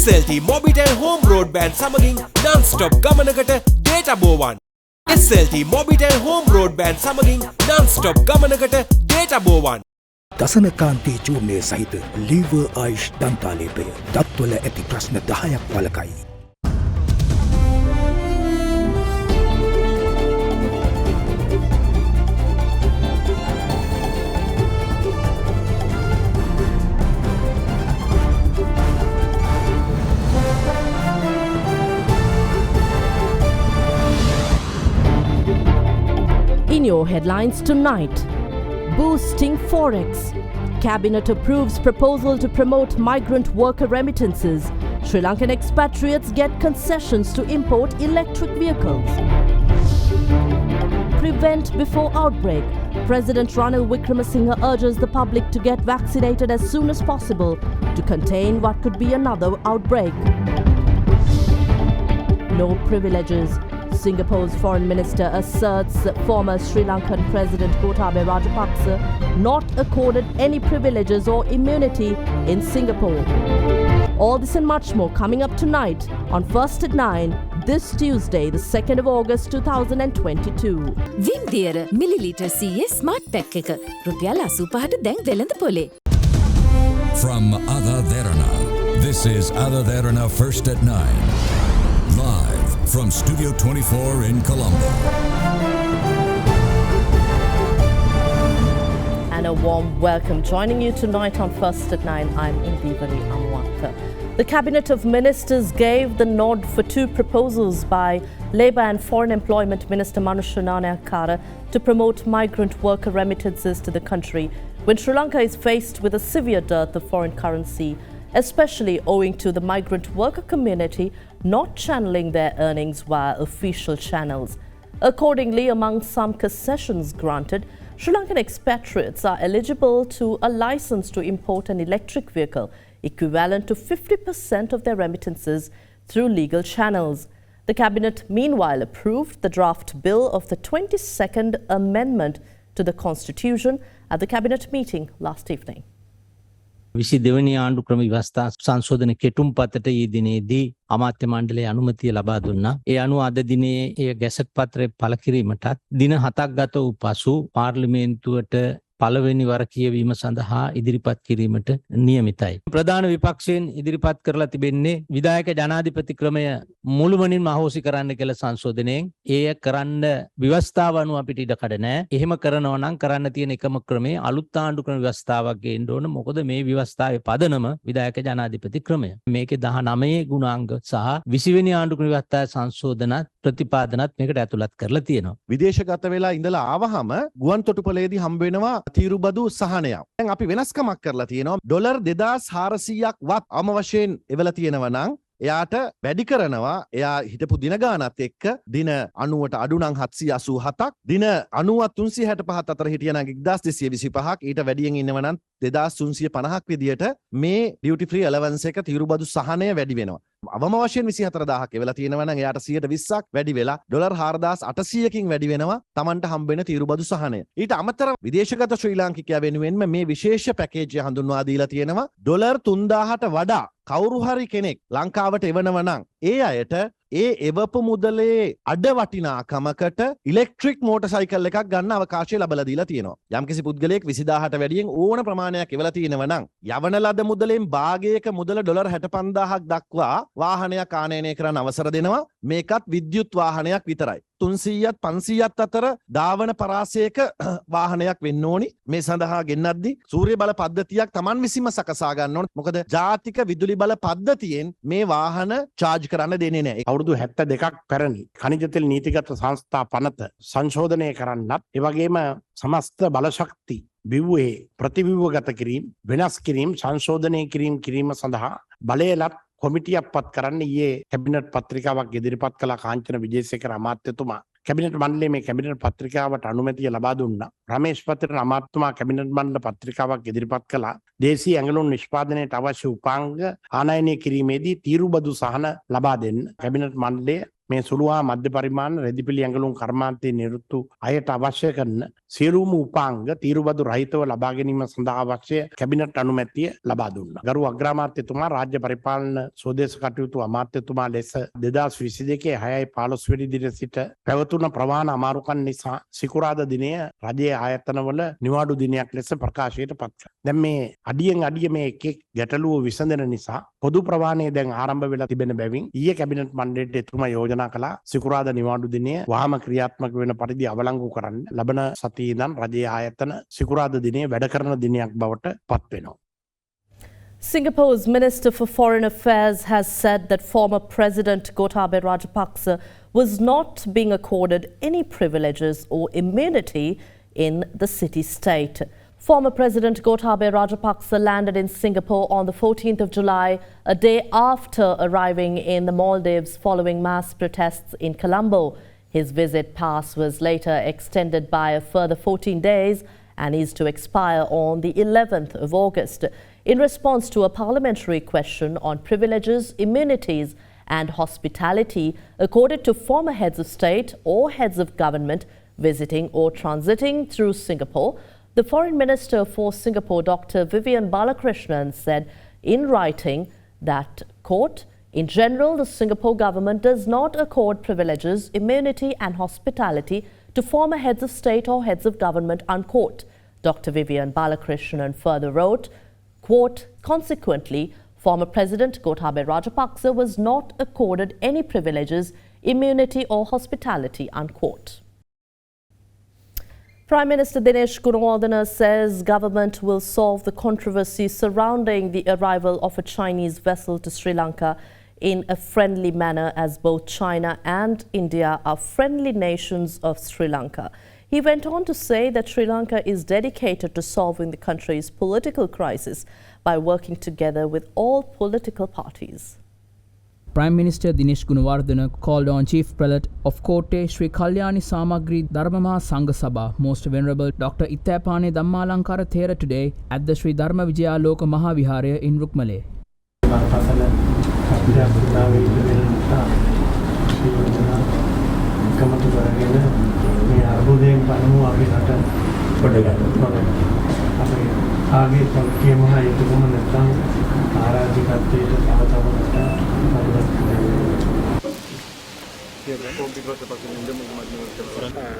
SLT Mobitel Home Broadband සමගින් non-stop ගමනකට data බෝවන්. SLT Mobitel Home Broadband සමගින් non-stop ගමනකට data බෝවන්. දසනකාන්තී චූර්ණය සහිත lever ආයුෂ් දන්තාලේපය දත්වල ඇති ප්‍රශ්න 10ක් වළකයි. In your headlines tonight, boosting Forex. Cabinet approves proposal to promote migrant worker remittances. Sri Lankan expatriates get concessions to import electric vehicles. Prevent before outbreak. President Ranil Wickremesinghe urges the public to get vaccinated as soon as possible to contain what could be another outbreak. No privileges. Singapore's foreign minister asserts former Sri Lankan President Gotabaya Rajapaksa not accorded any privileges or immunity in Singapore. All this and much more coming up tonight on First at 9 this Tuesday, the 2nd of August 2022. Vimdiara milliliter CA smart pack එක රුපියල් 85ට දැන් වෙළඳ පොලේ. From AdaDerana, this is AdaDerana First at 9. Live from Studio 24 in Colombo. And a warm welcome. Joining you tonight on First at 9, I'm Indivari Amwaka. The Cabinet of Ministers gave the nod for two proposals by Labour and Foreign Employment Minister Manusha Nanayakkara to promote migrant worker remittances to the country when Sri Lanka is faced with a severe dearth of foreign currency, especially owing to the migrant worker community not channeling their earnings via official channels. Accordingly, among some concessions granted, Sri Lankan expatriates are eligible to a license to import an electric vehicle equivalent to 50% of their remittances through legal channels. The Cabinet meanwhile approved the draft bill of the 22nd Amendment to the Constitution at the Cabinet meeting last evening. 22 ආණ්ඩු ක්‍රම ව්‍යවස්ථා සංශෝධන කෙටුම් පතට ඊ දිනේදී අමාත්‍ය මණ්ඩලයේ අනුමැතිය ලබා දුන්නා. ඒ අනුව අද දිනේ ඒ ගැසට් පත්‍රය පළ කිරීමටත් දින 7ක් ගත වූ පසු පාර්ලිමේන්තුවට පළවෙනි වර කියවීම සඳහා ඉදිරිපත් කිරීමට නියමිතයි. ප්‍රධාන විපක්ෂයෙන් ඉදිරිපත් කරලා තිබෙන්නේ විධායක ජනාධිපති ක්‍රමය මුළුමනින්ම අහෝසි කරන්න කියලා සංශෝධනයෙන්. එය කරන්න ව්‍යවස්ථාව අනුව අපිට ඉඩ කඩ නැහැ. එහෙම කරනවා නම් කරන්න තියෙන එකම ක්‍රමය අලුත් ආණ්ඩු ක්‍රම ව්‍යවස්ථාවක් ගේන්න ඕන. මොකද මේ ව්‍යවස්ථාවේ පදනම විධායක ජනාධිපති ක්‍රමය. මේකේ 19 ගුණාංග සහ 20 වෙනි ආණ්ඩු ක්‍රම ව්‍යවස්ථාවේ සංශෝධනත් ප්‍රතිපාදනත් මේකට ඇතුළත් කරලා තියෙනවා. විදේශගත වෙලා ඉඳලා ආවහම ගුවන් තොටුපළේදී හම්බ වෙනවා තීරුබදු සහනයක්. දැන් අපි වෙනස්කමක් කරලා තියෙනවා. ඩොලර් 2400ක් වත් අම වශයෙන් එවලා තියෙනවා නම් එයාට වැඩි කරනවා. එයා හිටපු දින ගානත් එක්ක දින 90ට අඩු නම් 787ක්, දින 90ත් 365 අතර හිටියනම් 1225ක්, ඊට වැඩියෙන් ඉන්නව නම් 2350ක් විදියට මේ ඩියුටි ෆ්‍රී ඇලවන්ස් එක තීරුබදු සහනය වැඩි වෙනවා. අවම වශයෙන් 24000ක් එවලා තියෙනවා නම් එයාට 120ක් වැඩි වෙලා ඩොලර් 4800කින් වැඩි වෙනවා Tamanට හම්බ වෙන තීරුබදු සහනය. ඊට අමතරව විදේශගත ශ්‍රී ලාංකිකයා වෙනුවෙන්ම මේ විශේෂ පැකේජ් එක හඳුන්වා දීලා තියෙනවා. ඩොලර් 3000ට වඩා කවුරු හරි කෙනෙක් ලංකාවට එවනවා නම් ඒ අයට ඒ එවපු මුදලේ අඩ වටිනාකමකට ඉලෙක්ට්‍රික් මෝටර් සයිකල් එකක් ගන්න අවකාශය ලැබලා දීලා තියෙනවා. යම්කිසි පුද්ගලයෙක් 20000ට වැඩියෙන් ඕන ප්‍රමාණයක් එවලා තියෙනවා නම් යවන ලද මුදලෙන් භාගයක මුදල ඩොලර් 65000ක් දක්වා වාහනයක් ආනයනය කරන්න අවසර දෙනවා. මේකත් විද්‍යුත් වාහනයක් විතරයි. 300ත් 500ත් අතර ධාවන පරාසයක වාහනයක් වෙන්න ඕනි. මේ සඳහා ගෙන්නද්දි සූර්ය බල පද්ධතියක් Taman විසින්ම සකසා ගන්න ඕන. මොකද ජාතික විදුලි බල පද්ධතියෙන් මේ වාහන charge කරන්න දෙන්නේ නැහැ. අවුරුදු 72ක් පැරණි ඛනිජ තෙල් නීතිගත සංස්ථා පනත සංශෝධනය කරන්නත් ඒ වගේම සමස්ත බලශක්ති බිව්වේ ප්‍රතිබිම්බගත කිරීම, වෙනස් කිරීම, සංශෝධනය කිරීම සඳහා බලයලත් කොමිටියක් පත් කරන්න ඊයේ කැබිනට් පත්‍රිකාවක් ඉදිරිපත් කළ කාංචන විජේසේකර අමාත්‍යතුමා කැබිනට් මණ්ඩලයේ මේ කැබිනට් පත්‍රිකාවට අනුමැතිය ලබා දුන්නා. රමේෂ් පත්‍ර අමාත්‍යතුමා කැබිනට් මණ්ඩල පත්‍රිකාවක් ඉදිරිපත් කළා. දේශීය ඇඟලුම් නිෂ්පාදනයට අවශ්‍ය උපාංග ආනයනය කිරීමේදී තීරුබදු සහන ලබා දෙන්න කැබිනට් මණ්ඩලය මේ සුළු හා මධ්‍ය පරිමාණ රෙදිපිලි ඇඟලුම් කර්මාන්තයේ නිරුත් වූ අයට අවශ්‍ය කරන සියලුම උපාංග තීරුබදු රහිතව ලබා ගැනීම සඳහා අවශ්‍ය කැබිනට් අනුමැතිය ලබා දුන්නා. ගරු අග්‍රාමාත්‍යතුමා රාජ්‍ය පරිපාලන ස්වදේශ කටයුතු අමාත්‍යතුමා ලෙස 2022 6/15 වෙනි දින සිට පැවතුන ප්‍රවාහන අමාරුකම් නිසා සිකුරාදා දිනය රජයේ ආයතනවල නිවාඩු දිනයක් ලෙස ප්‍රකාශයට පත් කළා. දැන් මේ අඩියෙන් අඩිය මේ එක් ගැටලුව විසඳන නිසා පොදු ප්‍රවාහනය දැන් ආරම්භ වෙලා තිබෙන බැවින් ඊයේ කැබිනට් මණ්ඩලයට එතුමා යෝජනා කළා සිකුරාදා නිවාඩු දිනය වහාම ක්‍රියාත්මක වෙන පරිදි අවලංගු කරන්න ලබන සතියේ ඉඳන් රජයේ ආයතන සිකුරාදා දිනය වැඩ කරන දිනයක් බවට පත් වෙනවා. Singapore's Minister for Foreign Affairs has said that former President Gotabaya Rajapaksa was not being accorded any privileges or immunity in the city-state. Former President Gotabaya Rajapaksa landed in Singapore on the 14th of July, a day after arriving in the Maldives following mass protests in Colombo. His visit pass was later extended by a further 14 days and is to expire on the 11th of August. In response to a parliamentary question on privileges, immunities and hospitality accorded to former heads of state or heads of government visiting or transiting through Singapore, the Foreign Minister for Singapore, Dr. Vivian Balakrishnan, said in writing that, quote, in general, the Singapore government does not accord privileges, immunity and hospitality to former heads of state or heads of government, unquote. Dr. Vivian Balakrishnan further wrote, quote, consequently, former President Gotabaya Rajapaksa was not accorded any privileges, immunity or hospitality, unquote. Prime Minister Dinesh Gunawardena says government will solve the controversy surrounding the arrival of a Chinese vessel to Sri Lanka in a friendly manner, as both China and India are friendly nations of Sri Lanka. He went on to say that Sri Lanka is dedicated to solving the country's political crisis by working together with all political parties. Prime Minister Dinesh Gunawardena called on Chief Prelate of Kotte Sri Kalyani Samagri Dharmama Sangha Sabha, Most Venerable Dr. Ittapane Dhammalankara Thera today at the Sri Dharma Vijaya Loka Mahaviharaya in Rukmale.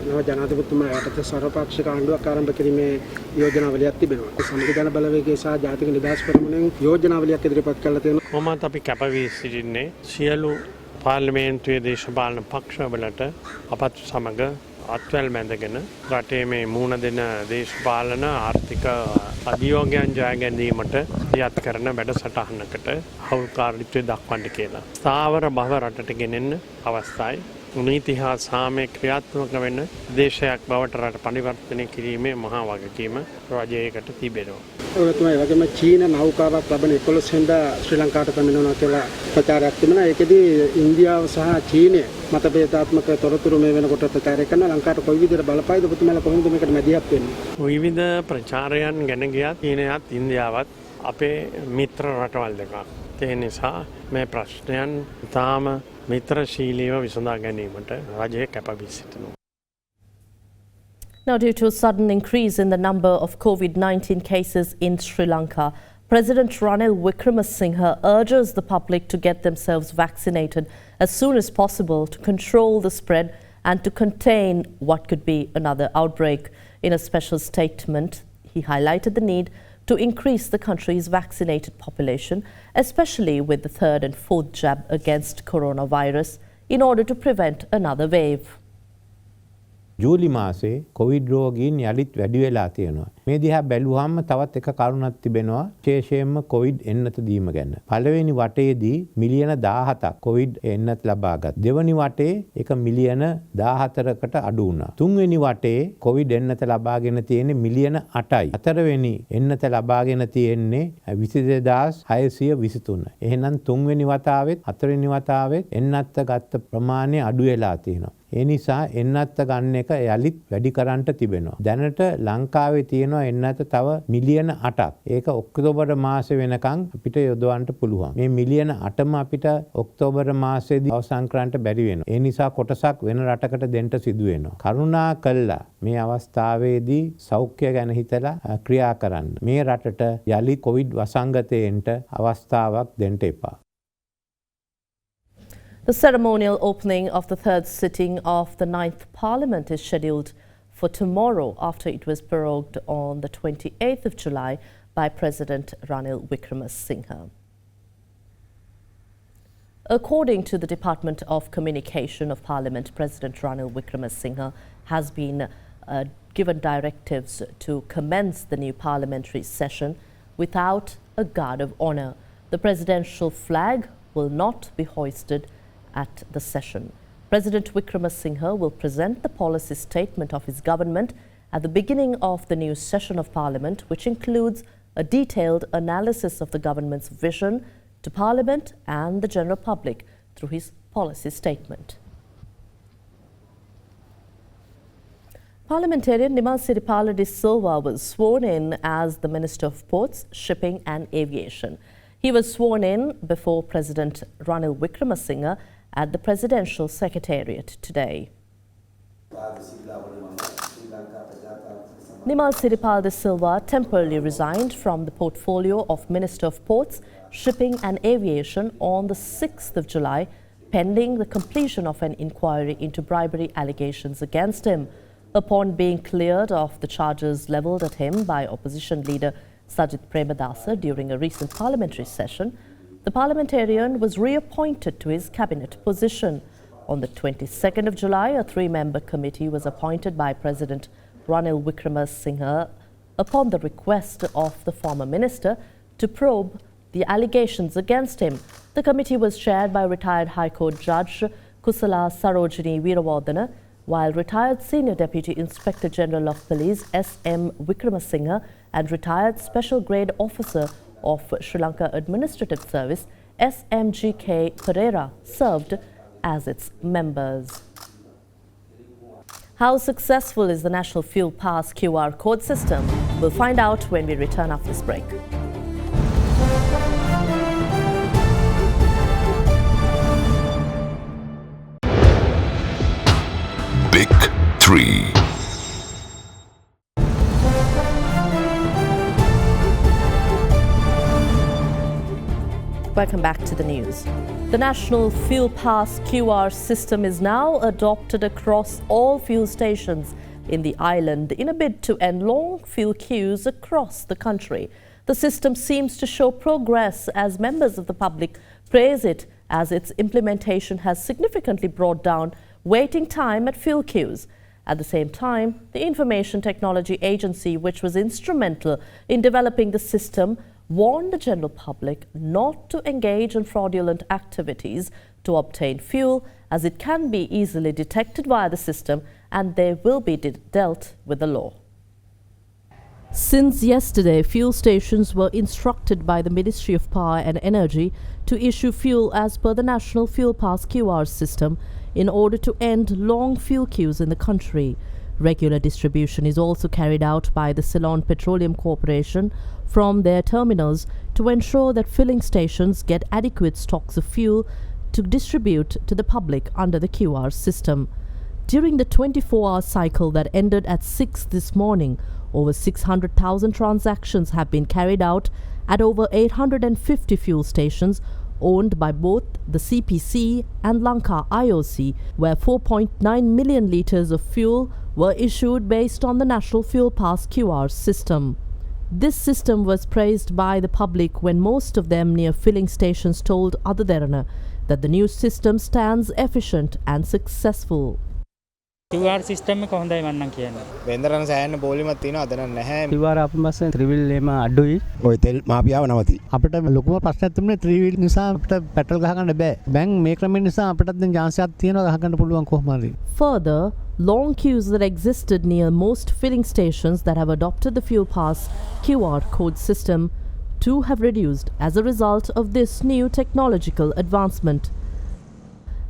නව ජනාධිපතිතුමා යටතේ සර්වපාක්ෂික ආණ්ඩුවක් ආරම්භ කිරීමේ යෝජනාවලියක් තිබෙනවා. සංවිධාන බලවේගයේ සහ ජාතික නිදහස් පෙරමුණෙන් යෝජනාවලියක් ඉදිරිපත් කළා තියෙනවා. කොහොමද අපි කැපවී සිටින්නේ සියලු පාර්ලිමේන්තුවේ දේශපාලන පක්ෂවලට අපත් සමග අත්වැල් මැදගෙන රටේ මේ මුහුණ දෙන දේශපාලන ආර්ථික අභියෝගයන් ජය ගැනීමට දියත් කරන වැඩසටහනකට හවුල්කාරීත්වය දක්වන්න කියලා. ස්ථාවර බව රටට ගෙනෙන්න අවස්ථයි. නීති හා සාමය ක්‍රියාත්මක වෙන දේශයක් බවට රට පරිවර්තනය කිරීමේ මහා වගකීම රජයකට තිබෙනවා. ඔය තමයි වගේම චීන නෞකාවක් ලබන 11 වෙනිදා ශ්‍රී ලංකාවට පැමිණෙනවා කියලා ප්‍රචාරයක් තිබුණා. ඒකෙදී ඉන්දියාව සහ චීනය මතභේදාත්මක තොරතුරු මේ වෙනකොට ප්‍රචාරය කරනවා. ලංකාවට කොයි විදිහට බලපායිද ඔබතුමාලා කොහොමද මේකට මැදිහත් වෙන්නේ? විවිධ ප්‍රචාරයන් ගැන ගියත් චීනයත් ඉන්දියාවත් අපේ මිත්‍ර රටවල් දෙකක්. ඒ නිසා මේ ප්‍රශ්නයන් තාම මිත්‍රශීලීව විසඳා ගැනීමට රජය කැපවී සිටිනවා. Now, due to a sudden increase in the number of COVID-19 cases in Sri Lanka, President Ranil Wickremesinghe urges the public to get themselves vaccinated as soon as possible to control the spread and to contain what could be another outbreak. In a special statement, he highlighted the need to increase the country's vaccinated population, especially with the third and fourth jab against coronavirus, in order to prevent another wave. ජූලි මාසේ Covid රෝගීන් යළිත් වැඩි වෙලා තියෙනවා. මේ දිහා බැලුවාම තවත් එක කරුණක් තිබෙනවා විශේෂයෙන්ම කොවිඩ් එන්නත දීම ගැන. පළවෙනි වටේදී මිලියන 17ක් කොවිඩ් එන්නත ලබාගත්. දෙවනි වටේ එක මිලියන 14කට අඩු වුණා. තුන්වෙනි වටේ කොවිඩ් එන්නත ලබාගෙන තියෙන්නේ මිලියන 8යි. හතරවෙනි එන්නත ලබාගෙන තියෙන්නේ 22623. එහෙනම් තුන්වෙනි වතාවෙත් හතරවෙනි වතාවෙත් එන්නත් ගත්ත ප්‍රමාණය අඩු වෙලා තියෙනවා. ඒ නිසා එන්නත්ත ගන්න එක යලිත් වැඩි කරන්නට තිබෙනවා. දැනට ලංකාවේ තියෙනවා තියෙනවා එන්නත තව මිලියන 8ක්. ඒක ඔක්තෝබර් මාසෙ වෙනකන් අපිට යොදවන්න පුළුවන්. මේ මිලියන 8ම අපිට ඔක්තෝබර් මාසෙදී අවසන් කරන්න බැරි වෙනවා. ඒ නිසා කොටසක් වෙන රටකට දෙන්න සිදු වෙනවා. කරුණා කළා මේ අවස්ථාවේදී සෞඛ්‍ය ගැන හිතලා ක්‍රියා කරන්න. මේ රටට යලි කොවිඩ් වසංගතයෙන්ට අවස්ථාවක් දෙන්න එපා. The ceremonial opening of the third sitting of the 9th Parliament is scheduled for tomorrow after it was prorogued on the 28th of July by President Ranil Wickremesinghe. According to the Department of Communication of Parliament, President Ranil Wickremesinghe has been given directives to commence the new parliamentary session without a guard of honour. The presidential flag will not be hoisted at the session. President Wickremesinghe will present the policy statement of his government at the beginning of the new session of Parliament, which includes a detailed analysis of the government's vision to Parliament and the general public through his policy statement. Parliamentarian Nimal Siripala de Silva was sworn in as the Minister of Ports, Shipping and Aviation. He was sworn in before President Ranil Wickremesinghe at the Presidential Secretariat today. Nimal Siripala de Silva temporarily resigned from the portfolio of Minister of Ports, Shipping and Aviation on the 6th of July, pending the completion of an inquiry into bribery allegations against him. Upon being cleared of the charges levelled at him by opposition leader Sajith Premadasa during a recent parliamentary session, the parliamentarian was reappointed to his cabinet position. On the 22nd of July, a three-member committee was appointed by President Ranil Wickremesinghe upon the request of the former minister to probe the allegations against him. The committee was chaired by retired High Court Judge Kusala Sarojini Veerawardena, while retired Senior Deputy Inspector General of Police S.M. Wickremesinghe and retired Special Grade Officer of Sri Lanka Administrative Service S.M.G.K. Pereira served as its members. How successful is the National Fuel Pass QR code system? We'll find out when we return after this break. Big 3. Welcome back to the news. The National Fuel Pass QR system is now adopted across all fuel stations in the island in a bid to end long fuel queues across the country. The system seems to show progress as members of the public praise it, as its implementation has significantly brought down waiting time at fuel queues. At the same time, the Information Technology Agency, which was instrumental in developing the system, warned the general public not to engage in fraudulent activities to obtain fuel, as it can be easily detected via the system and they will be dealt with the law. Since yesterday, fuel stations were instructed by the Ministry of Power and Energy to issue fuel as per the National Fuel Pass QR system in order to end long fuel queues in the country. Regular distribution is also carried out by the Ceylon Petroleum Corporation from their terminals to ensure that filling stations get adequate stocks of fuel to distribute to the public under the QR system. During the 24-hour cycle that ended at 6 this morning, over 600,000 transactions have been carried out at over 850 fuel stations owned by both the CPC and Lanka IOC, where 4.9 million litres of fuel were issued based on the National Fuel Pass QR system. This system was praised by the public when most of them near filling stations told AdaDerana that the new system stands efficient and successful. QR system එක හොඳයි මන්නම් කියන්නේ. වෙන්දරන සෑහෙන පොලිමක් තියෙනවා අද නම් නැහැ. QR ආපු පස්සේ ත්‍රිවිල් එම අඩුයි. ඔය තෙල් මාපියාව නවති. අපිට ලොකුම ප්‍රශ්නයක් තිබුණේ ත්‍රිවිල් නිසා අපිට පෙට්‍රල් ගහ ගන්න බෑ. දැන් මේ ක්‍රමෙන් නිසා අපිට දැන් chance එකක් තියෙනවා ගහ ගන්න පුළුවන් කොහොම හරි. Further, long queues that existed near most filling stations that have adopted the Fuel Pass QR code system too have reduced as a result of this new technological advancement.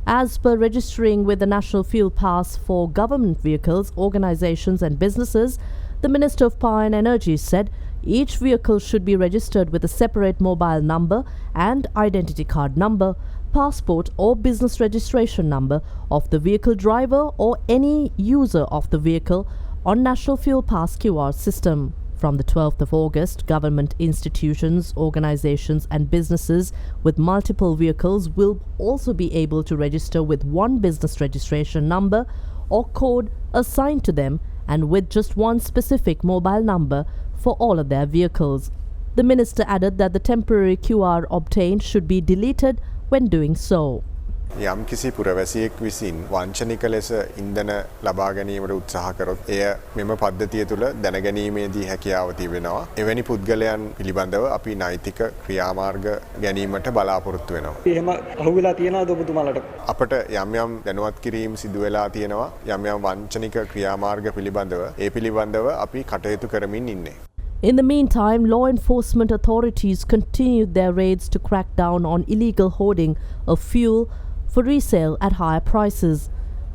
As per registering with the National Fuel Pass for government vehicles, organizations and businesses, The Minister of Power and Energy said each vehicle should be registered with a separate mobile number and identity card number, passport or business registration number of the vehicle driver or any user of the vehicle on National Fuel Pass QR system. From the 12th of August, government institutions, organizations and businesses with multiple vehicles will also be able to register with one business registration number or code assigned to them and with just one specific mobile number for all of their vehicles. The minister added that the temporary QR obtained should be deleted when doing so. යම් කිසි පුරවැසියෙක් විසින් වංචනික ලෙස ඉන්ධන ලබා ගැනීමට උත්සාහ කරොත් එය මෙම පද්ධතිය තුළ දැනගැනීමේදී හැකියාව තිබෙනවා. එවැනි පුද්ගලයන් පිළිබඳව අපි නෛතික ක්‍රියාමාර්ග ගැනීමට බලාපොරොත්තු වෙනවා. එහෙම අහුවෙලා තියෙනවද ඔබතුමාලට? අපට යම් යම් දැනුවත් කිරීම සිදු වෙලා තියෙනවා. යම් යම් වංචනික ක්‍රියාමාර්ග පිළිබඳව ඒ පිළිබඳව අපි කටයුතු කරමින් ඉන්නේ. In the meantime, law enforcement authorities continued their raids to crack down on illegal hoarding of fuel for resale at higher prices.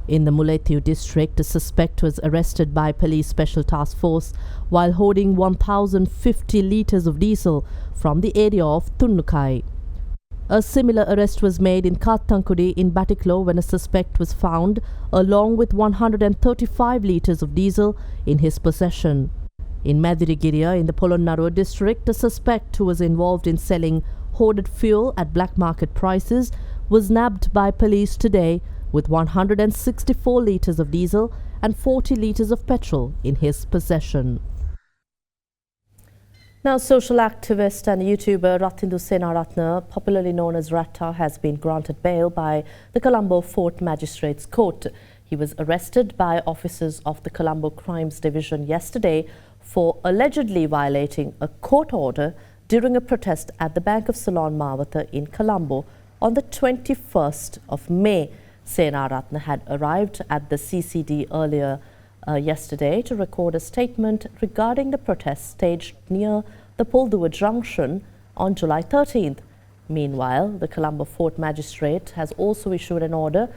In the Mullaitivu district, a suspect was arrested by police special task force while hoarding 1,050 litres of diesel from the area of Tunnukai. A similar arrest was made in Kattankudi in Batiklo when a suspect was found along with 135 litres of diesel in his possession. In Madirigiriya in the Polonnaruwa district, a suspect who was involved in selling hoarded fuel at black market prices was nabbed by police today with 164 litres of diesel and 40 litres of petrol in his possession. Now, social activist and YouTuber Rathindu Senaratne, popularly known as Ratta, has been granted bail by the Colombo Fort Magistrates Court. He was arrested by officers of the Colombo Crimes Division yesterday for allegedly violating a court order during a protest at the Bank of Ceylon Mawatha in Colombo on the 21st of May. Senaratne had arrived at the CCD earlier yesterday to record a statement regarding the protest staged near the Polduwa Junction on July 13th. Meanwhile, the Colombo Fort Magistrate has also issued an order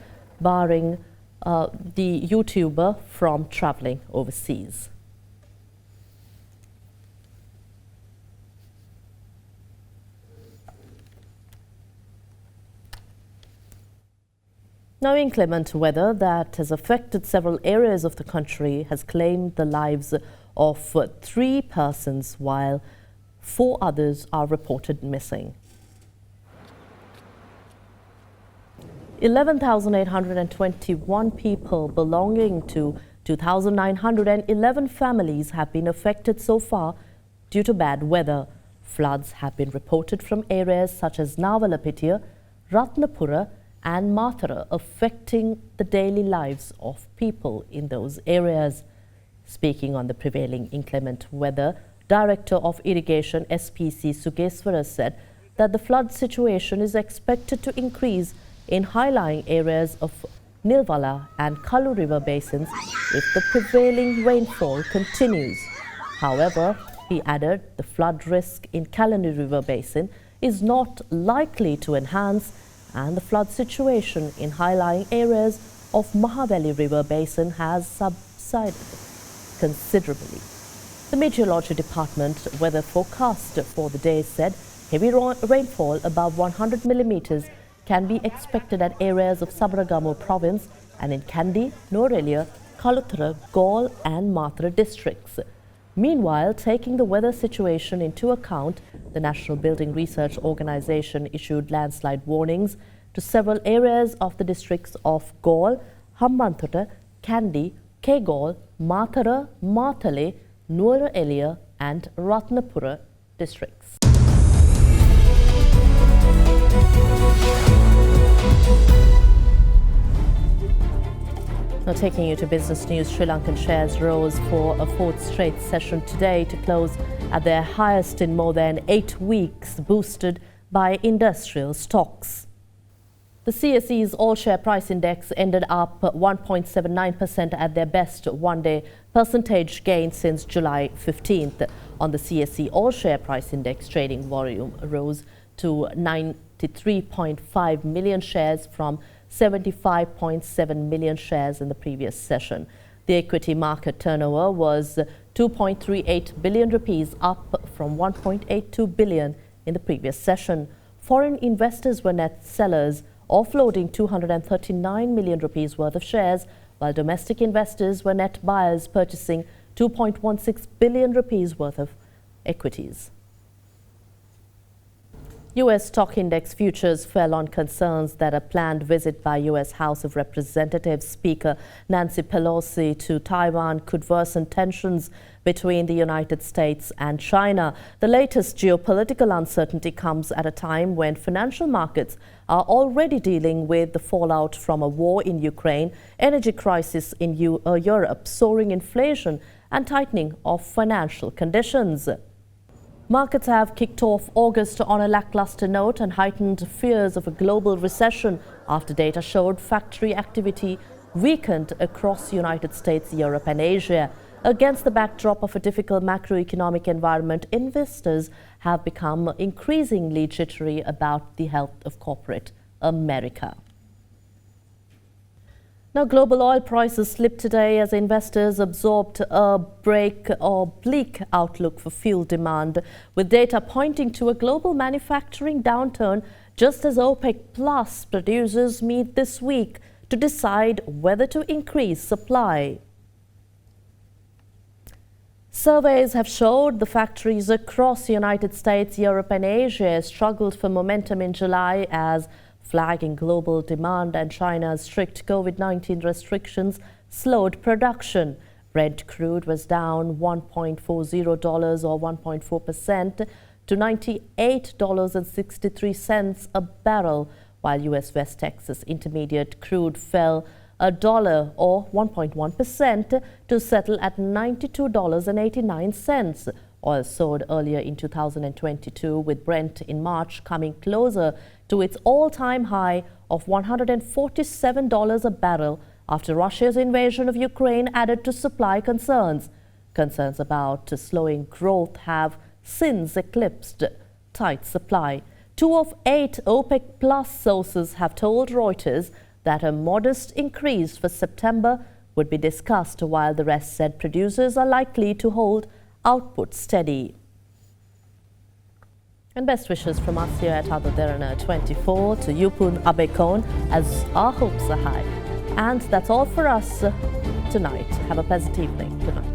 barring the YouTuber from travelling overseas. Now, inclement weather that has affected several areas of the country has claimed the lives of 3 persons while 4 others are reported missing. 11,821 people belonging to 2,911 families have been affected so far due to bad weather. Floods have been reported from areas such as Navalapitiya, Ratnapura and Mathura, affecting the daily lives of people in those areas. Speaking on the prevailing inclement weather, Director of Irrigation SPC Sugeswara said that the flood situation is expected to increase in high-lying areas of Nilvala and Kalu river basins if the prevailing rainfall continues. However, he added the flood risk in Kalani river basin is not likely to enhance, and the flood situation in high-lying areas of Mahaveli River Basin has subsided considerably. The Meteorology Department weather forecast for the day said heavy rainfall above 100 millimeters can be expected at areas of Sabaragamu province and in Kandy, Norelia, Kaluthara, Gaul and Mathura districts. Meanwhile, taking the weather situation into account, the National Building Research Organisation issued landslide warnings to several areas of the districts of Gaul, Hambantota, Kandy, Kegaul, Mathura, Mathale, Nuwara Eliya and Ratnapura districts. Now, taking you to business news, Sri Lankan shares rose for a 4th straight session today to close at their highest in more than 8 weeks, boosted by industrial stocks. The CSE's all-share price index ended up 1.79% at their best one-day percentage gain since July 15th. On the CSE all-share price index, trading volume rose to 93.5 million shares from 75.7 million shares in the previous session. The equity market turnover was 2.38 billion rupees, up from 1.82 billion in the previous session. Foreign investors were net sellers, offloading 239 million rupees worth of shares, while domestic investors were net buyers, purchasing 2.16 billion rupees worth of equities. U.S. stock index futures fell on concerns that a planned visit by U.S. House of Representatives Speaker Nancy Pelosi to Taiwan could worsen tensions between the United States and China. The latest geopolitical uncertainty comes at a time when financial markets are already dealing with the fallout from a war in Ukraine, energy crisis in Europe, soaring inflation, and tightening of financial conditions. Markets have kicked off August on a lackluster note and heightened fears of a global recession after data showed factory activity weakened across the United States, Europe and Asia. Against the backdrop of a difficult macroeconomic environment, investors have become increasingly jittery about the health of corporate America. Now, global oil prices slipped today as investors absorbed a bleak outlook for fuel demand, with data pointing to a global manufacturing downturn just as OPEC Plus producers meet this week to decide whether to increase supply. Surveys have showed the factories across the United States, Europe and Asia struggled for momentum in July as flagging global demand and China's strict COVID-19 restrictions slowed production. Brent crude was down $1.40 or 1.4% to $98.63 a barrel, while U.S. West Texas Intermediate crude fell $1 or 1.1% to settle at $92.89. Oil soared earlier in 2022, with Brent in March coming closer to its all-time high of $147 a barrel after Russia's invasion of Ukraine added to supply concerns. Concerns about slowing growth have since eclipsed tight supply. 2 of 8 OPEC Plus sources have told Reuters that a modest increase for September would be discussed, while the rest said producers are likely to hold output steady. And best wishes from us here at AdaDerana 24 to Yupun Abekon, as our hopes are high. And that's all for us tonight. Have a pleasant evening. Good night.